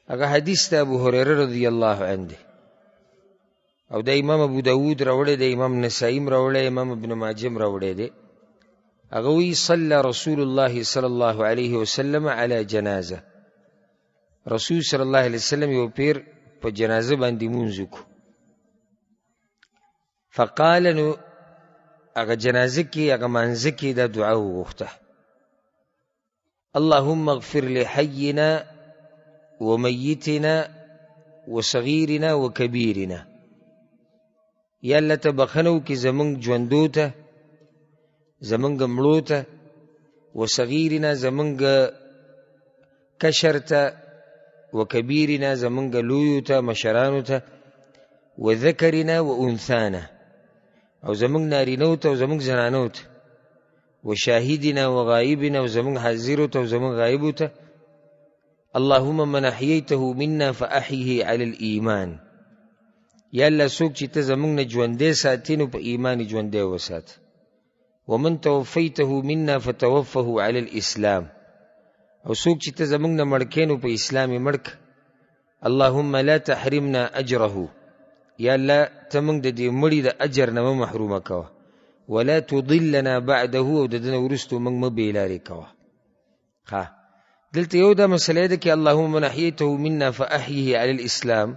هغه حدیث ته ابو هريره رضی الله عنه دی او د امام ابو داود راوړی دی، امام نسائی راوړی، امام ابن ماجه راوړی دی. هغه وی صلى رسول الله صلی الله علیه وسلم علی جنازه، رسول صلی الله علیه وسلم یو پیر په جنازه باندې مونځ وکړو. فقال نو هغه جنازه کې هغه مانځه کې دا دعا وغوښته: اللهم اغفر لحينا وميتنا وصغيرنا وكبيرنا. یا الله ته بخنو کې زمونږ ژوندو ته، زمونږ مړو ته، وصغيرنا زمونږ کشر ته، وکبیرنا زمونږ لویو ته مشرانو ته، وذکرنا وانثانا او زمونږ نارینو ته او زمونږ زنانو ته، وشاهدنا وغائبنا او زمونږ حاضرو ته او زمونږ غایبو ته. اللهم من احییته منا فاحیه علی الایمان. یا الله څوک چې ته زمونږ نه ژوندی ساتې نو په ایمان ژوندی وساته. ومن توفیته منا فتوفه علی الاسلام. او څوک چې ته زمونږ نه مړ کې نو په اسلام یې مړ کړه. اللهم لا تحرمنا اجره. یا الله ته موږ د دې مړي د اجر نه مه محرومه کوه. ولا تضلنا بعده او د ده نه وروستو موږ مه بېلارې کوه. دلته یو دا مسله ده کې اللهم من احییته منا فاحیه علی الاسلام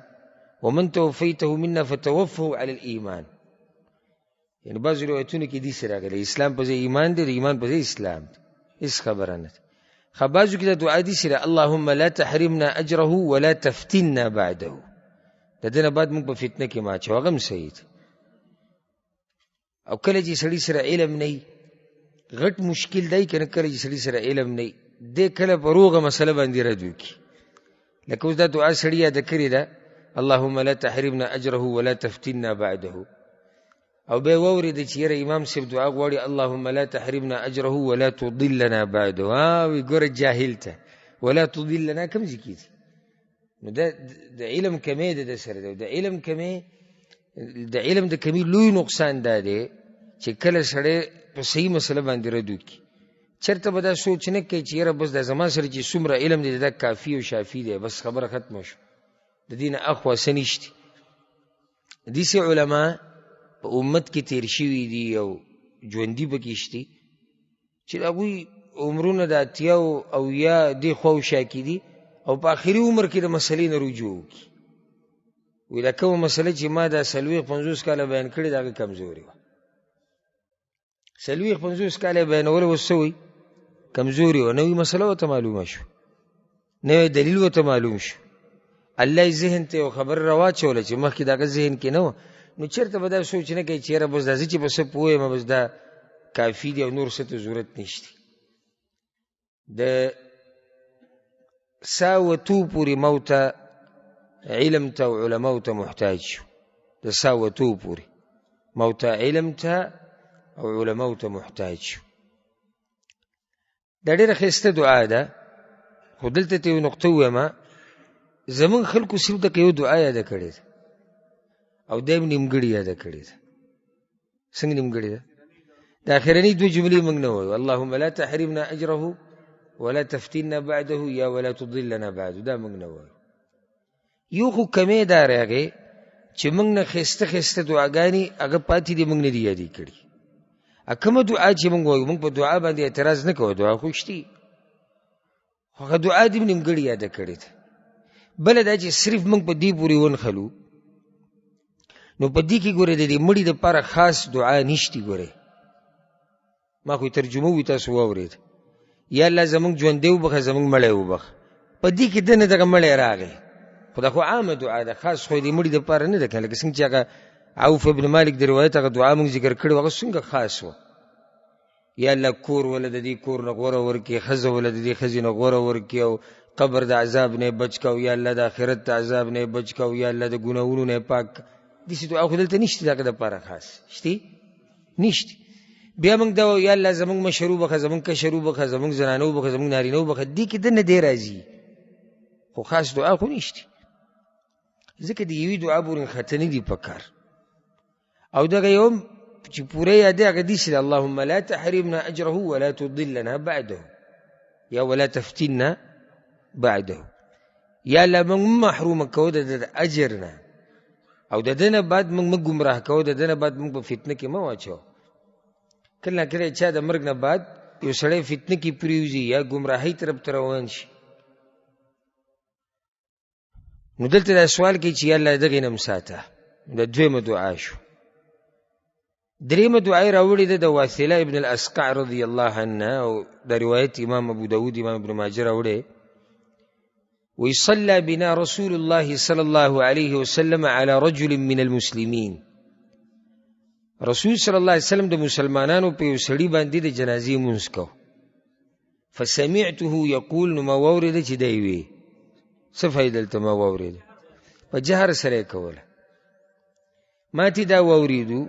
ومن توفیته منا فتوفه علی الایمان. یعنی بعض روایتونو کې دې سره راغلی اسلام په ځای ایمان دی، د ایمان په ځای اسلام دی. هېڅ خبره نه ده. بعضو کې دا دعا دي سره اللهم لا تحرمنا اجره ولا تفتنا بعده. د دې نه بعد موږ په فتنه کې ما اچو، هغه هم صحیح دی. او کله چې سړي سره علم نه وي غټ مشکل دی که نه، کله چې سړي سره علم نه وي دی کله په روغه مسله باندې رد وکړي. لکه اوس دا دعا سړي یاده کړې ده اللهم لا تحرمنا اجره ولا تفتنا بعده، او بیا واورېده چې یاره امام صاحب دعا غواړي اللهم لا تحرمنا اجره ولا تضلنا بعده. وی ګوره جاهل ته ولا تضلنا کوم ځای کې دي؟ نو دا د علم کمی ده د سره ده. د علم کمی، د علم د کمی لوی نقصان دا دی چې کله سړی په صحیح مسله باندې رد وکړي. چېرته به دا سوچ نه کوي چې یاره بس دا زما سره چې څومره علم دی دا کافي او شافي دی، بس خبره ختمه شو، د دې نه اخوا څه نشته. داسې علما په امت کې تیر شوي دي او ژوندي پکې شته چې د هغوی عمرونه د 80 او یا دې خوا و شا کې دي او په آخري عمر کې د مسلې نه رجوع وکړي. وایي دا کومه مسله چې ما دا 40-50 کاله بیان کړې د هغه کمزوري وه. 40-50 کاله بیانوله اوس څه وایي؟ کمزوري وه. نوې مسله ورته معلومه شو، نوی دلیل ورته معلوم شو، الله یې ذهن ته یو خبره راواچوله چې مخکې د هغه ذهن کې نه وه. نو چېرته به دا سوچ نه کوي چې یاره بس دا زه چې په څه پوه یم بس دا کافي دی او نور څه ته ضرورت نشته. د ساوتو پورې موته علم ته او علماو ته محتاج شو. د ساوتو پورې موته علم ته او علماو ته محتاج شو. دا ډېره ښایسته دعا ده. خو دلته ته یو نقطه ووایم، زمونږ خلکو صرف دغه یو دعا یاده کړې ده او دا یې نیمګړې یاده کړې ده. څنګه نیمګړې ده؟ د اخرنۍ 2 جملې موږ نه وایو اللهم لا تحرمنا اجره ولا تفتنا بعده یا ولا تضلنا بعده، دا موږ نه وایو. یو خو کمی دا راغی چې موږ نه ښایسته ښایسته دعاګانې هغه پاتې دي، موږ نه دي یادې کړي. کومه دعا چې موږ وایو موږ په دعا باندې اعتراض نه کوو، دعا خو شته، خو هغه دعا دې نیمګړې یاده کړې ده. بله دا چې صرف موږ په دې پورې ونښلو نو په دې کې ګورئ د دې مړي دپاره خاص دعا نشتي. ګورئ ما خو ترجمه وي تاسو واورېد، یا الله زمونږ ژوندی وبخه زمونږ مړی وبخه. په دې کې دنه دغه مړی راغی، خو دا خو عامه دعا ده، خاص خو د مړي دپاره نه ده که لکه څنګه چې هغه عوف ابن مالک د روایت هغه دعا موږ ذکر کړې هغه څنګه خاص وه. یا الله کور وله د دې کور نه غوره ورکړي، ښځه وله د دې ښځې نه غوره ورکړي، او قبر د عذاب نه بچ کو، یا الله د آخرت د عذاب نه بچ کو، یا الله د ګناهونو نه پاک. داسې دعا خو دلته نشته د هغه دپاره خاص شته نشته. بیا موږ دا یا الله زمونږ مشر وبخه، زمونږ کشر وبخه، زمونږ زنانه وبخه، زمونږ نارینه وبخه، دې کې دنه دی راځي، خو خاص دعا خو نشته. ځکه د یوې دعا پورې ختنې دي په کار. او دغه یو چې پوره یادې هغه داسې ده اللهم لا تحرمنا اجره ولا تضلنا بعده یا ولا تفتنا بعده. یا الله موږ محروم کوو د اجر نه، او د دې نه بعد موږ ګمراه کوو، د دې نه بعد موږ په فتنه کې مه واچوو. کله نه کله چا د مرګ نه بعد یو سړی فتنه کې پرېوځي یا ګمراهۍ طرف ته روان شي، نو دلته دا سوال کوي چې یا الله دغې نه م ساته. د دویمه دعا شو. دریمه دعا یې راوړې ده د واثله ابن الاسقع رضی الله عنه، او دا روایت امام ابو داود امام ابن ماجه راوړی. وی صلى بنا رسول الله صلى الله عليه وسلم على رجل من المسلمين. رسول صلی الله علیه وسلم د مسلمانانو په یو سړي باندې د جنازې مونځ کو. فسمعته یقول، نو ما واورېده چې دی وی څه فایده دلته ما واورېده، په جهر سره یې کوله. ما تی دا واورېدو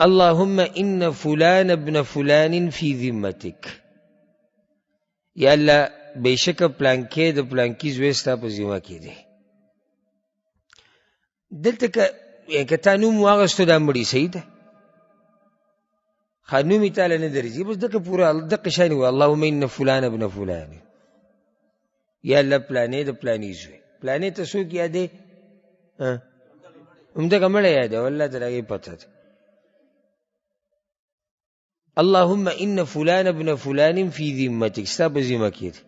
اللهم ان فلان ابن فلان فی ذمتک، یا الله بېشکه پلانکې د پلانکي زوی ستا په ذمه کې دی. دلته که تا نوم واغستو دا مړي صحیح ده، ښه نوم یې تاله نه درځي، بس دغه پوره دغه شان وایي اللهم ان فلان ابن فلان، یا الله پلانې د پلاني زوی. پلانې ته څوک یادې؟ همدغه مړی یادې، والله ته د هغې پته ده. اللهم ان فلان ابن فلان فی ذمتک، ستا په ذمه کې دی.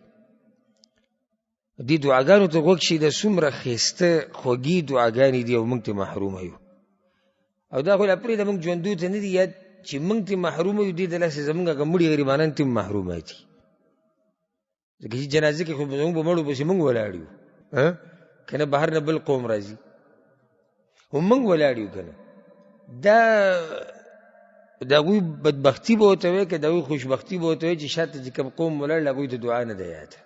دې دعاګانو ته غوږ شي، د څومره ښایسته خوږې دعاګانې دي، او موږ ته محرومه یو. او دا خو لا پرېږده موږ ژوندو ته نه دي یاد، چې موږ ته محرومه یو، دې دلاسې زموږ هغه مړي غریبانان ته محرومه دي. ځکه چې جنازه کې خو زموږ په مړو پسې موږ ولاړ یو، که نه بهر نه بل قوم راځي، خو موږ ولاړ یو که نه. د هغوی بدبختي به ورته وایي، که د هغوی خوشبختي به ورته وایي چې شاته چې کوم قوم ولاړ له هغوی د دعا نه ده یاده،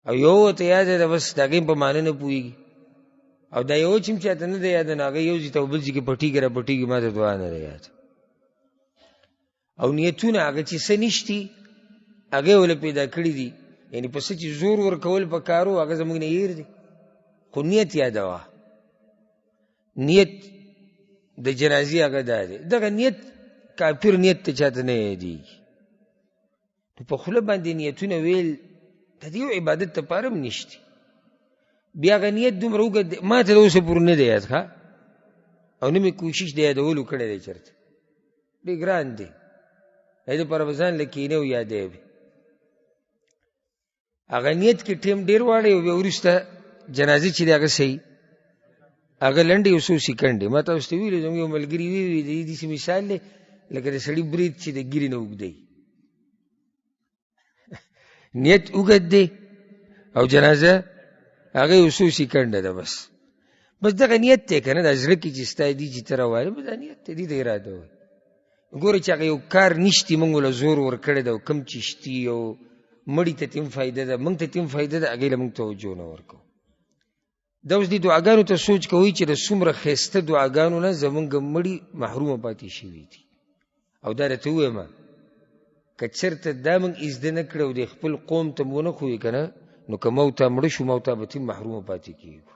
او یو ورته یاده ده، بس د هغې په معنی نه پوهېږي. او دا یو چې م چاته نه ده یاده، نو هغه یو ځي ته بل ځي کې پټېږي را پټېږي، ما ته دعا نه ده یاده. او نیتونه هغه چې څه نشتي هغه یې ولې پیدا کړي دي، یعنې په څه چې زور ورکول په کار و، هغه زموږ نه هېر دی. خو نیت یادوه، نیت د جنازې هغه دا دی. دغه نیت کافر نیت ته چاته نه یادېږي. نو په خوله باندې نیتونه ویل د دې یو عبادت دپاره هم نشتي. بیا هغه نیت دومره اوږد دی، ما ته د اوسه پورې نه دی یاد ښه، او نه مې کوشش د یادولو کړی دی چېرته، ډېر ګران دی. هغې دپاره به ځان له کښېنې او یادوي به. هغه نیت کې ټیم ډېر واړی، او بیا وروسته جنازې چې دی هغه صحیح، هغه لنډې یو څو سیکنډ دی. ما تاسو ته ویلي زموږ یو ملګري ویلي د داسې مثال دی لکه د سړي برید چې د ګیرې نه اوږد دی. نیت اوږد دی او جنازه هغه یو څو سیکنډه ده، بس دغه نیت دی که نه، دا زړه کې چې ستا دي چې ته روانې، بس دا نیت دی، دې ته اراده وایي. ګوره چې هغه یو کار نشتي موږ له زور ورکړی ده، او کوم چې شتي او مړي ته تیم فایده ده، موږ ته تیم فایده ده، هغې له موږ توجه نه ورکوو. دا اوس دې دعاګانو ته سوچ کوئ چې د څومره ښایسته دعاګانو نه زمونږ مړي محرومه پاتې شوي دي. او دا راته ووایم که چېرته دا موږ زده نه کړی او د خپل قوم ته مو ونه ښویې که نه، نو که موته مړه شو موته به تیم محرومه پاتې کېږو.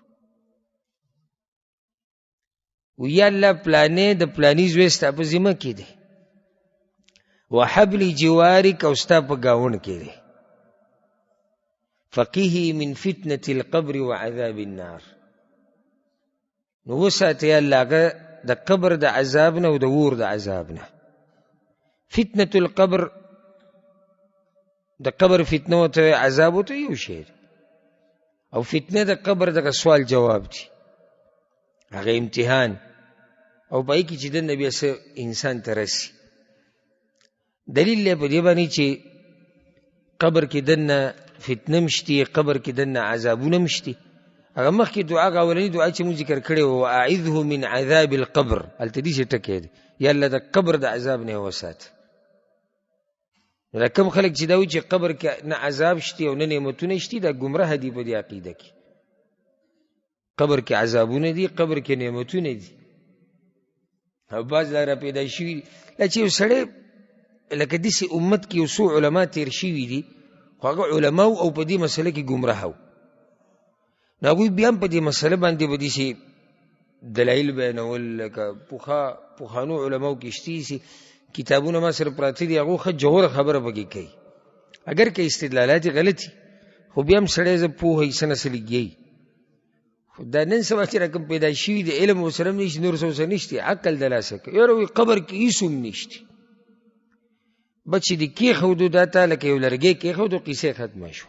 یا الله پلانې د پلاني زوی ستا په ذمه کې دی، وحبل جوارک او ستا په ګاونډ کې دی، فقیه من فتنة القبر وعذاب النار. نو وساته یا الله هغه د قبر د عذاب نه او د اور د عذاب نه. فتنة القبر د قبر فتنه ورته عذاب ورته یو شی دی، او فتنه د قبر دغه سوال جواب دی، هغه امتحان، او په هغې کې چې دننه بیا څه انسان ته رسي. دلیل دی په دې باندې چې قبر کې دننه فتنه مشتي، قبر کې دننه عذابونه مشتي. هغه مخکې دعا هغه اولنۍ دعا چې موږ ذکر کړې وه، واعذه من عذاب القبر، هلته دې چې ټکی دی، یا الله د قبر د عذاب نه یې وساته. نو دا کوم خلک چې دا وایي چې قبر کې نه عذاب شتي او نه نعمتونه شتي، دا ګمراه دي په دې عقیده کې. قبر کې عذابونه دي، قبر کې نعمتونه دي. او بعض لا را پیدا شوي دي، دا چې یو سړی لکه داسې امت کې یو څو علما تېر شوي دي، خو هغه علماو او په دې مسله کې ګمراه وو. نو هغوی بیا هم په دې مسله باندې به داسې دلایل بیانول، لکه پخوانو علماو کې شتي کتابونه ما سره پراته دي، هغو ښه جوړه خبره پکې کوي. اگر که استدلالات غلطي، خو خو بیا هم سړی زه پوهه څه نه څه لګي. خو دا نن سبا چې رقم پیدا شوي د علم ورسره هم نشته، نور څه ورسره نشته، عقل د لاسه کوي. یاره وایي قبر کې هېڅ هم نشته، بس چې دې کېښودو دا ته لکه یو لرګی کېښودو، قصې ختمه شو.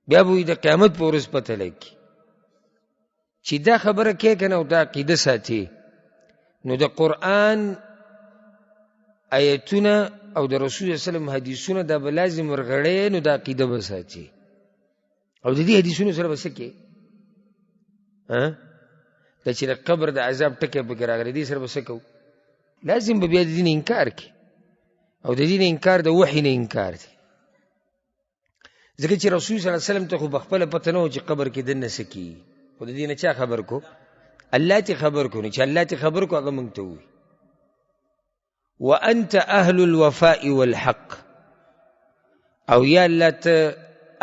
بیا به وایي د قیامت په ورځ پته لګي چې دا خبره کې که نه او دا عقیده ساتي، نو د قرآن آیتونه او د رسول صلی الله علیه وسلم حدیثونه دا به لازم ورغړی، نو دا عقیده به ساتي. او د دې حدیثونو سره به څه کې که چې د قبر د عذاب ټکی پکې راغلی، دې سره به څه کوو؟ لازم به بیا د دې نه انکار کړي. او د دې نه انکار د وحي نه انکار دی. ځکه چې رسول صلی الله علیه وسلم ته خو بخپله پته نه و چې قبر کې دننه څه کېږي، خو د دې نه چا خبر کو؟ الله ته خبر کو. نو چې الله ته خبر کو هغه موږ ته ووایي وانت اهل الوفاء والحق، او یا الله ته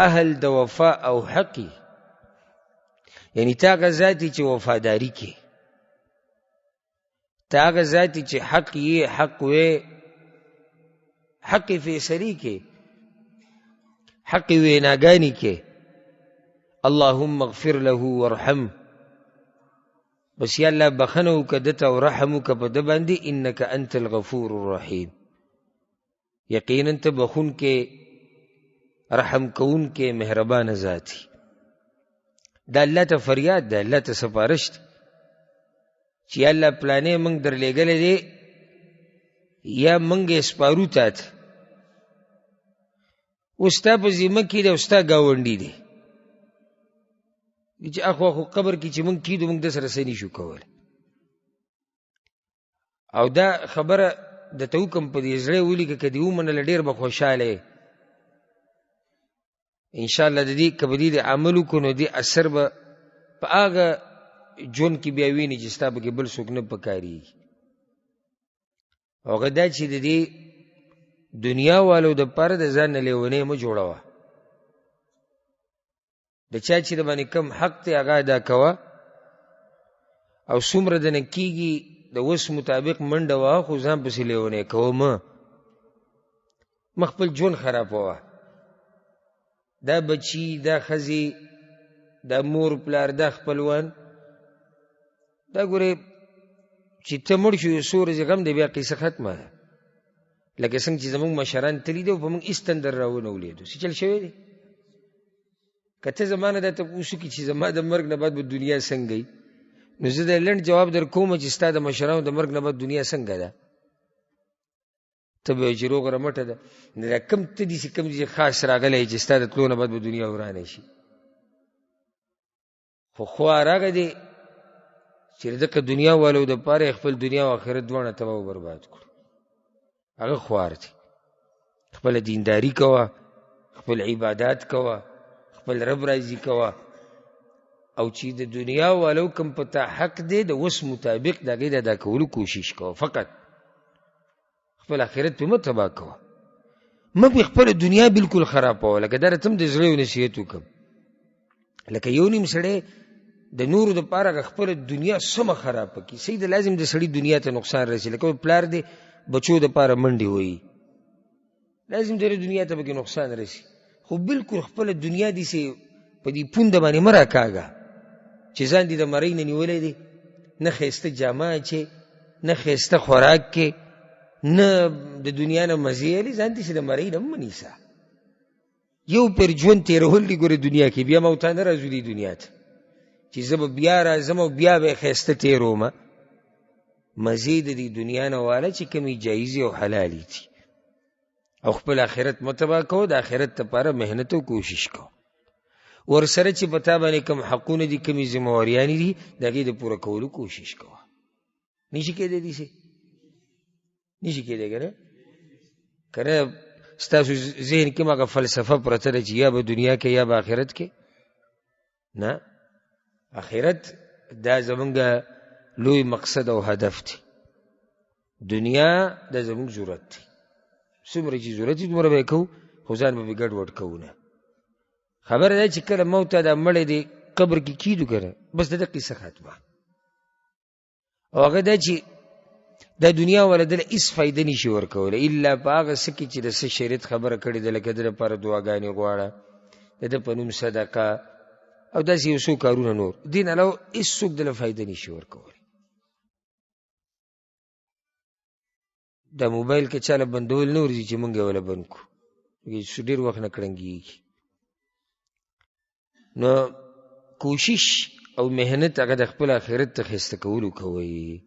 اهل د وفا او حقی، یعنی تا هغه ذاتي چې وفاداری کې، تا هغه ذاتي چې حق یې حق وې، حق فیصلې کې، حق ویناګانې کې. اللهم اغفر له وارحم، بس یا الله بخنه وکړه ده ته او رحم وکړه په ده باندې، انک انت الغفور الرحیم، یقینا ته بخونکې رحم کوونکې مهربانه ذاتي. دا الله ته فریاد ده، الله ته سفارش ده چې یا الله پلانې موږ درلېږلی دی یا موږ یې سپارو تا ته، اوس ستا په ذمه کې دی او ستا ګاونډي دی چې اخو اخو قبر کې چې موږ کېدو موږ د سره څه نشو کولی. او دا خبره درته وکړم په دې زړه ولیکه، که دې ومنله ډېر به خوشحاله انشاءالله. د دې که به دې عمل وکړو نو دې اثر به په هغه ژوند کې بیا ویني چې ستا پکې بل څوک نه پکارېږي. هغه دا چې د دې دنیا والو دپاره د ځان نه لیونی مه جوړوه. د چا چې د باندې کم حق دی هغه ادا کوه، او څومره دنه کېږي د وس مطابق منډه وه، خو ځان پسې لیونی کوه مه خپل ژوند خرابوه. دا بچی، دا ښځې، دا مور پلار، دا خپلوان، دا ګورې چې ته مړ شو یو څو ورځې غم دی بیا قصه ختمه ده. لکه څنګه چې زمونږ مشران تلي دي او په موږ هېڅ تندر راونه ولیدو، څه چل شوی دی. که ته زما نه دا تپوس وکړي چې زما د مرګ نه بعد به دنیا څنګه وي، نو زه د لنډ جواب در کوم چې ستا د مشرانو د مرګ نه بعد دنیا څنګه ده. ته به وایې چې روغ رمټه ده. دا کم ته دي چې کم دي چې خاص راغلی چې ستا د تلو نه بعد به دنیا ورانه شي. خو خوار هغه دی چې د دغه دنیا والو دپاره خپل دنیا او آخرت دواړه تباه او برباد کړو. هغه خوار دی. خپله دینداري کوه، خپل عبادات کوه، خپل رب راضي کوه، او چې د دنیا والو کوم په تا حق دی د وس مطابق د هغې د ادا کولو کوشش کوه. فقط خپل آخرت پې مه تباه کوه، مه پې خپله دنیا بلکل خرابوه. لکه دا راته هم د زړه یو نصیحت وکړم، لکه یو نیم سړی د نورو دپاره خپله دنیا سمه خرابه کړي. صحیح ده، لازم د سړي دنیا ته نقصان رسي. لکه پلار دی بچو دپاره منډې وهي، لازم د دنیا ته پکې نقصان رسي، خو بلکل خپله دنیا داسې په دې پونده باندې مه راکاږه چې ځان دې د مرۍ نه نیولی دی، نه ښایسته جامه اچې، نه ښایسته خوراک کې، نه د دنیا نه مزې اخلي، ځان داسې د مرۍ نه مه نیسه. یو پیر ژوند تېرول دی ګورې دنیا کې، بیا موتا نه راځو دې دنیا ته چې زه به بیا راځم او بیا به یې ښایسته تېرومه. مزې د دې دنیا نه واله چې کومې جایزې او حلالې دي، او خپل آخرت مه تباه کوه. د آخرت دپاره محنت او کوشش کوه. ورسره چې په تا باندې کوم حقونه دي، کومې ذمهواریانې دي، د هغې د پوره کولو کوشش کوه. نشي کېدی داسې نشي کېدی که نه؟ که نه ستاسو ذهن کې هغه فلسفه پرته ده چې یا به دنیا کې یا به آخرت کې. نه، آخرت دا زمونږ لوی مقصد او هدف دی. دنیا دا زمونږ ضرورت دی، څومره چې ضرورت دی دومره به یې کوو، خو ځان به ګډ وډ کوو نه. خبره ده چې کله موت ته دا مړی دی قبر کې کیدو که نه، بس د ده قصه ختمه. او هغه دا چې دا دنیا والا دله هېڅ فایده نشي ورکولی الا په هغه څه کې چې د څه شریعت خبره کړې ده. لکه د لپاره دعاګانې غواړه، د ده په نوم صدقه او داسې یو څو کارونه نور، دین علاوه هېڅوک دله فایده نشي ورکولی. دا موبایل که چاله بندول نه ورځي چې مونږ یې وله بند کړو، ډېر وخت نه کړنګېږي. نو کوشش او محنت هغه د خپل آخرت ته ښایسته کولو کوئ.